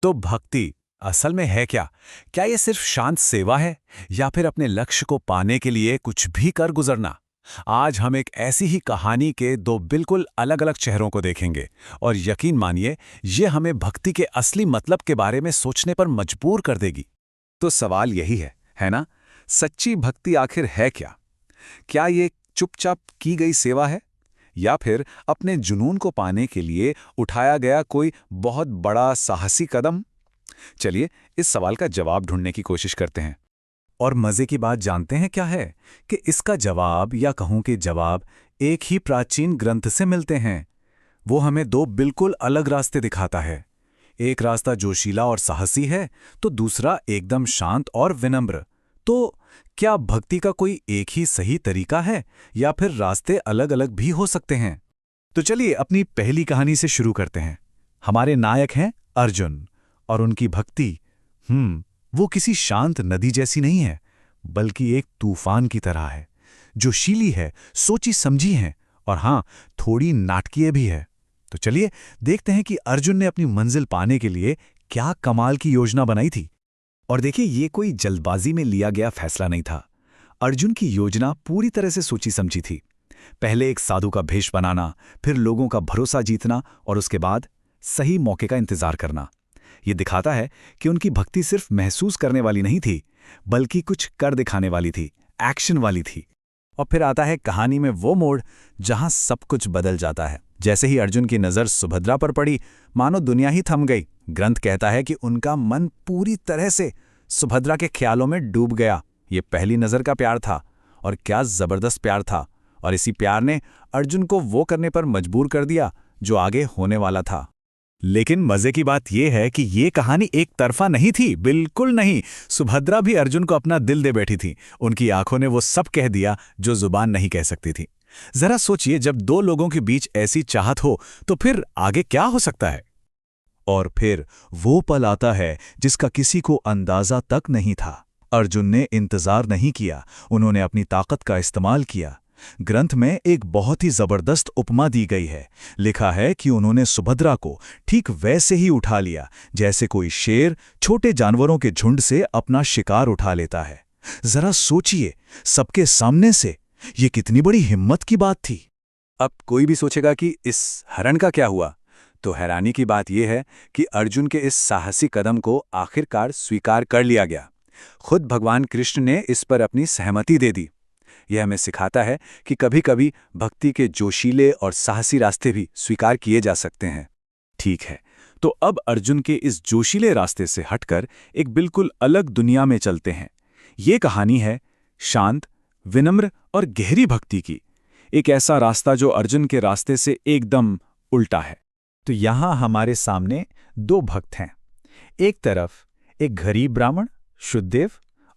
तो भक्ति असल में है क्या? क्या ये सिर्फ शांत सेवा है या फिर अपने लक्ष्य को पाने के लिए कुछ भी कर गुजरना? आज हम एक ऐसी ही कहानी के दो बिल्कुल अलग-अलग चेहरों को देखेंगे और यकीन मानिए ये हमें भक्ति के असली मतलब के बारे में सोचने पर मजबूर कर देगी। तो सवाल यही है ना? सच्ची भक्ति आखिर है क्या? क्या ये चुपचाप की गई सेवा है या फिर अपने जुनून को पाने के लिए उठाया गया कोई बहुत बड़ा साहसी कदम? चलिए इस सवाल का जवाब ढूंढने की कोशिश करते हैं। और मजे की बात जानते हैं क्या है कि इसका जवाब या कहूं कि जवाब एक ही प्राचीन ग्रंथ से मिलते हैं। वो हमें दो बिल्कुल अलग रास्ते दिखाता है। एक रास्ता जोशीला और साहसी है तो दूसरा एकदम शांत और विनम्र। तो क्या भक्ति का कोई एक ही सही तरीका है या फिर रास्ते अलग अलग भी हो सकते हैं? तो चलिए अपनी पहली कहानी से शुरू करते हैं। हमारे नायक हैं अर्जुन और उनकी भक्ति वो किसी शांत नदी जैसी नहीं है, बल्कि एक तूफान की तरह है, जो शीली है, सोची समझी है और हाँ, थोड़ी नाटकीय भी है। तो चलिए देखते हैं कि अर्जुन ने अपनी मंजिल पाने के लिए क्या कमाल की योजना बनाई थी। और देखिए, ये कोई जल्दबाजी में लिया गया फैसला नहीं था। अर्जुन की योजना पूरी तरह से सोची समझी थी। पहले एक साधु का भेष बनाना, फिर लोगों का भरोसा जीतना और उसके बाद सही मौके का इंतजार करना। ये दिखाता है कि उनकी भक्ति सिर्फ महसूस करने वाली नहीं थी, बल्कि कुछ कर दिखाने वाली थी, एक्शन वाली थी। और फिर आता है कहानी में वो मोड़ जहां सब कुछ बदल जाता है। जैसे ही अर्जुन की नज़र सुभद्रा पर पड़ी, मानो दुनिया ही थम गई। ग्रंथ कहता है कि उनका मन पूरी तरह से सुभद्रा के ख्यालों में डूब गया। ये पहली नज़र का प्यार था और क्या जबरदस्त प्यार था। और इसी प्यार ने अर्जुन को वो करने पर मजबूर कर दिया जो आगे होने वाला था। लेकिन मजे की बात यह है कि ये कहानी एक तरफा नहीं थी, बिल्कुल नहीं। सुभद्रा भी अर्जुन को अपना दिल दे बैठी थी। उनकी आंखों ने वो सब कह दिया जो जुबान नहीं कह सकती थी। जरा सोचिए, जब दो लोगों के बीच ऐसी चाहत हो तो फिर आगे क्या हो सकता है? और फिर वो पल आता है जिसका किसी को अंदाजा तक नहीं था। अर्जुन ने इंतजार नहीं किया, उन्होंने अपनी ताकत का इस्तेमाल किया। ग्रंथ में एक बहुत ही जबरदस्त उपमा दी गई है। लिखा है कि उन्होंने सुभद्रा को ठीक वैसे ही उठा लिया जैसे कोई शेर छोटे जानवरों के झुंड से अपना शिकार उठा लेता है। जरा सोचिए, सबके सामने से, ये कितनी बड़ी हिम्मत की बात थी। अब कोई भी सोचेगा कि इस हरण का क्या हुआ, तो हैरानी की बात यह है कि अर्जुन के इस साहसी कदम को आखिरकार स्वीकार कर लिया गया। खुद भगवान कृष्ण ने इस पर अपनी सहमति दे दी। यह हमें सिखाता है कि कभी-कभी भक्ति के जोशीले और साहसी रास्ते भी स्वीकार किए जा सकते हैं। ठीक है, तो अब अर्जुन के इस जोशीले रास्ते से हटकर एक बिल्कुल अलग दुनिया में चलते हैं। ये कहानी है शांत, विनम्र और गहरी भक्ति की। एक ऐसा रास्ता जो अर्जुन के रास्ते से एकदम उल्टा है। तो यहाँ हमारे सामने दो भक्त हैं। एक तरफ एक गरीब ब्राह्मण शुद्धदेव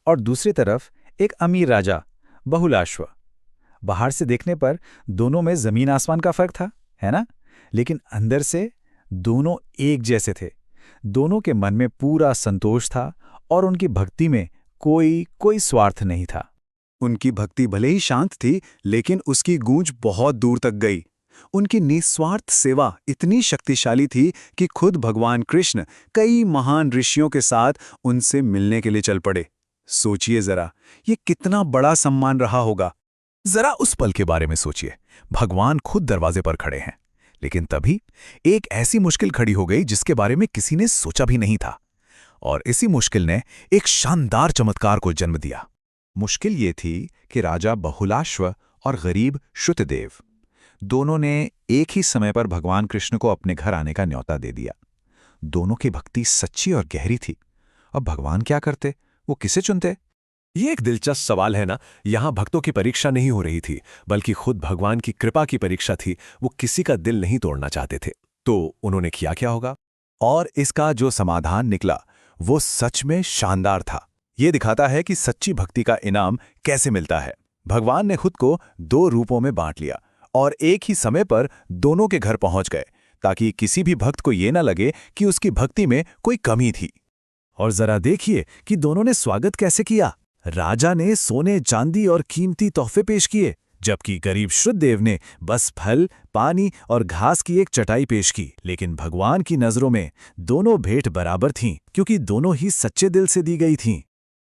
और दूसरी तरफ एक अमीर राजा बहुलाश्व। बाहर से देखने पर दोनों में जमीन आसमान का फर्क था, है ना? लेकिन अंदर से दोनों एक जैसे थे। दोनों के मन में पूरा संतोष था और उनकी भक्ति में कोई स्वार्थ नहीं था। उनकी भक्ति भले ही शांत थी, लेकिन उसकी गूंज बहुत दूर तक गई। उनकी निस्वार्थ सेवा इतनी शक्तिशाली थी कि खुद भगवान कृष्ण कई महान ऋषियों के साथ उनसे मिलने के लिए चल पड़े। सोचिए जरा, ये कितना बड़ा सम्मान रहा होगा। जरा उस पल के बारे में सोचिए। भगवान खुद दरवाजे पर खड़े हैं, लेकिन तभी एक ऐसी मुश्किल खड़ी हो गई जिसके बारे में किसी ने सोचा भी नहीं था। और इसी मुश्किल ने एक शानदार चमत्कार को जन्म दिया। मुश्किल ये थी कि राजा बहुलाश्व और गरीब शुद्धदेव दोनों ने एक ही समय पर भगवान कृष्ण को अपने घर आने का न्योता दे दिया। दोनों की भक्ति सच्ची और गहरी थी। अब भगवान क्या करते? वो किसे चुनते? ये एक दिलचस्प सवाल है ना। यहाँ भक्तों की परीक्षा नहीं हो रही थी, बल्कि खुद भगवान की कृपा की परीक्षा थी। वो किसी का दिल नहीं तोड़ना चाहते थे। तो उन्होंने किया क्या होगा? और इसका जो समाधान निकला वो सच में शानदार था। ये दिखाता है कि सच्ची भक्ति का इनाम कैसे मिलता है। भगवान ने खुद को दो रूपों में बांट लिया और एक ही समय पर दोनों के घर पहुंच गए, ताकि किसी भी भक्त को ये न लगे कि उसकी भक्ति में कोई कमी थी। और जरा देखिए कि दोनों ने स्वागत कैसे किया। राजा ने सोने, चांदी और कीमती तोहफे पेश किए, जबकि गरीब शुद्धदेव ने बस फल, पानी और घास की एक चटाई पेश की, लेकिन भगवान की नजरों में दोनों भेंट बराबर थीं, क्योंकि दोनों ही सच्चे दिल से दी गई थीं।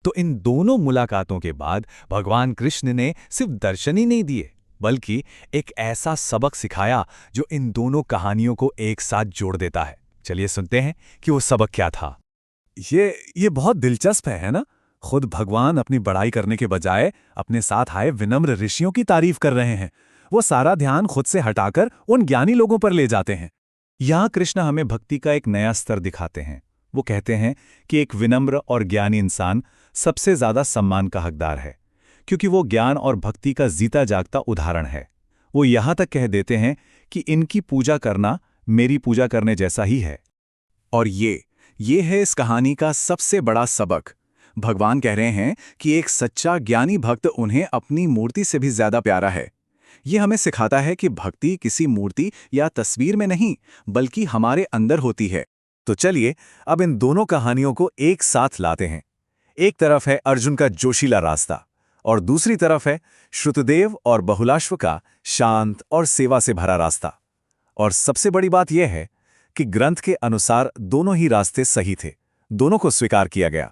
तो इन दोनों मुलाकातों के बाद भगवान कृष्ण ने सिर्फ दर्शन ही नहीं दिए, बल्कि एक ऐसा सबक सिखाया जो इन दोनों कहानियों को एक साथ जोड़ देता है। चलिए सुनते हैं कि वो सबक क्या था। ये बहुत दिलचस्प है ना? खुद भगवान अपनी बड़ाई करने के बजाय अपने साथ आए विनम्र ऋषियों की तारीफ कर रहे हैं। वो सारा ध्यान खुद से हटाकर उन ज्ञानी लोगों पर ले जाते हैं। यहाँ कृष्ण हमें भक्ति का एक नया स्तर दिखाते हैं। वो कहते हैं कि एक विनम्र और ज्ञानी इंसान सबसे ज्यादा सम्मान का हकदार है, क्योंकि वो ज्ञान और भक्ति का जीता जागता उदाहरण है। वो यहाँ तक कह देते हैं कि इनकी पूजा करना मेरी पूजा करने जैसा ही है। और ये है इस कहानी का सबसे बड़ा सबक। भगवान कह रहे हैं कि एक सच्चा ज्ञानी भक्त उन्हें अपनी मूर्ति से भी ज्यादा प्यारा है। ये हमें सिखाता है कि भक्ति किसी मूर्ति या तस्वीर में नहीं, बल्कि हमारे अंदर होती है। तो चलिए अब इन दोनों कहानियों को एक साथ लाते हैं। एक तरफ है अर्जुन का जोशीला रास्ता और दूसरी तरफ है श्रुतदेव और बहुलाश्व का शांत और सेवा से भरा रास्ता। और सबसे बड़ी बात यह है कि ग्रंथ के अनुसार दोनों ही रास्ते सही थे, दोनों को स्वीकार किया गया।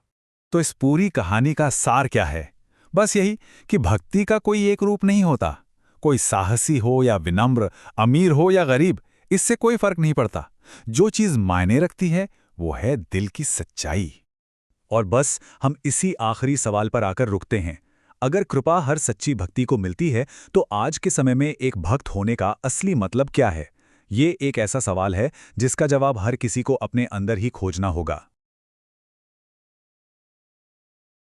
तो इस पूरी कहानी का सार क्या है? बस यही कि भक्ति का कोई एक रूप नहीं होता। कोई साहसी हो या विनम्र, अमीर हो या गरीब, इससे कोई फर्क नहीं पड़ता। जो चीज मायने रखती है वो है दिल की सच्चाई। और बस हम इसी आखिरी सवाल पर आकर रुकते हैं। अगर कृपा हर सच्ची भक्ति को मिलती है, तो आज के समय में एक भक्त होने का असली मतलब क्या है? ये एक ऐसा सवाल है जिसका जवाब हर किसी को अपने अंदर ही खोजना होगा।